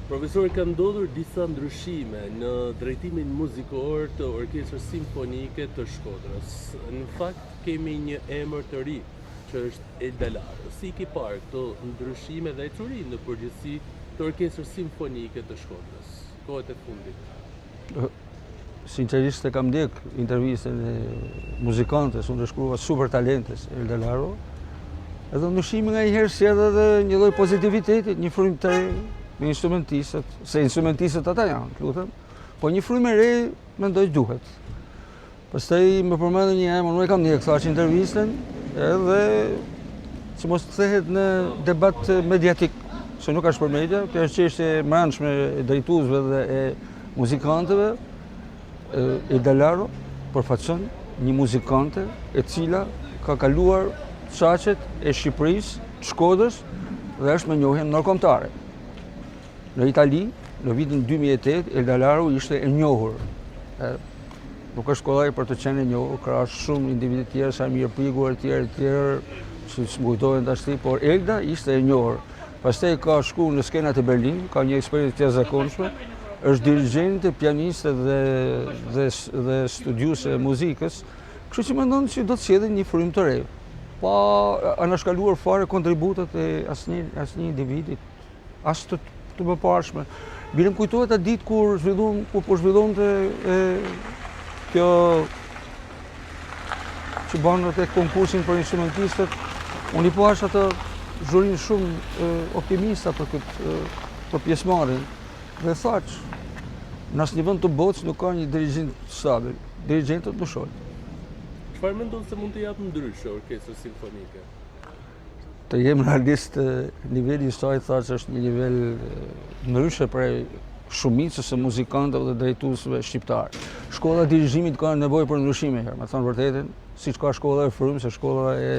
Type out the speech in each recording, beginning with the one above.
Profesor, ka ndodhur disa ndryshime në drejtimin muzikor të Orkestrës Simfonike të Shkodrës. Në fakt, kemi një emër të ri, që është Elda Laro. Si ki parë këto ndryshime dhe ecurinë në përgjithësi të Orkestrës Simfonike të Shkodrës? Kohët e fundit. Sinqerisht e kam ndjek intervistën e muzikantes, unë shkruva super talentes Elda Laro. Edhe ndryshimi nga njëherë sjell edhe një lloj pozitiviteti, një frymë të re me instrumentistët, se instrumentistët ata janë, lutem, po një frymë e re mendoj duhet. Pastaj më përmendën një emër, unë e kam ndjek thash intervistën, edhe që mos kthehet në debat mediatik, se nuk është për media, kjo është çështje e brendshme e drejtuesve dhe e muzikantëve. Elda Laro përfaqëson një muzikante e cila ka kaluar shaqet e Shqipërisë, të Shkodrës dhe është me njohje ndërkombëtare. Në Itali, në vitin 2008, Elda Laro ishte e njohur. Nuk është kollaj për të qenë e njohur, krahas shumë individë tjerë, sa mirëprikur e tjerë, që kujtohen tashti, por Elda ishte e njohur. Pastaj ka shku në skenat e Berlin, ka një eksperiencë të jashtëzakonshme, është dirigjente, pianiste dhe studiuese e muzikës, kështu që mendon që do të sjellë një frymë të re. Pa anashkaluar fare kontributet e asnjë individi, as të mëparshme. Bile më kujtohet atë ditë kur po zhvillonte kjo që banë atë konkursin për instrumentistët, unë i pash atë zhurin shumë optimista për pjesëmarrjen. Dhe thaq, në asnjë vend të botës nuk ka një dirigjent stabil. Dirigjentët ndryshojnë. Çfarë mendon se mund të japë ndryshe Orkestrës Simfonike? Të jem realist, niveli i saj thaq është një nivel ndryshe prej shumicës e muzikantëve dhe drejtuesve shqiptar. Shkolla e dirigjimit ka nevojë për ndryshime herë, me thënë vërtetën, siç ka shkolla e frymës, shkolla e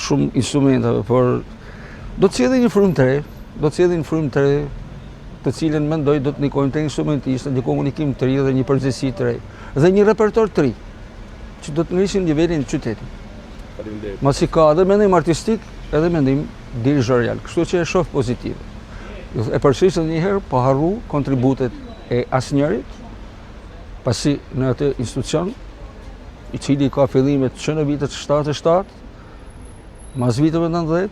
shumë instrumentave, por do të sjellë një frymë të re, të cilën mendoj do të ndikojnë te instrumentistët, një komunikim të ri dhe një përgjegjësi të re, dhe një repertor të ri, që do të ngrisin nivelin e qytetit. Faleminderit. Masi ka edhe mendim artistik, edhe mendim dirigjorial, kështu që e shoh pozitive. E përsëris edhe një herë, pa harru kontributet e asnjërit, pasi në atë institucion, i cili ka fillimet që në vitet 77, mas viteve 90,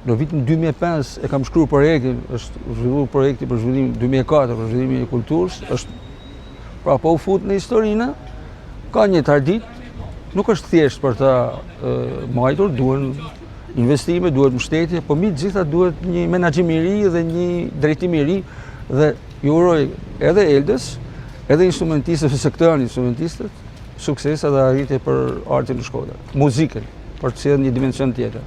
në vitin 2005 e kam shkruar projektin, është zhvilluar projekti për zhvillim 2004 për zhvillimin e kulturës, është pra po u fut në historinë, ka një tradit, nuk është thjesht për ta mbajtur, duhen investime, duhet mbështetje, po mbi të gjitha duhet një menaxhim i ri dhe një drejtim i ri dhe ju uroj edhe Eldës, edhe instrumentistëve se këto janë instrumentistët, suksese dhe arritje për artin në Shkodër, muzikën, për të sjellë një dimension tjetër.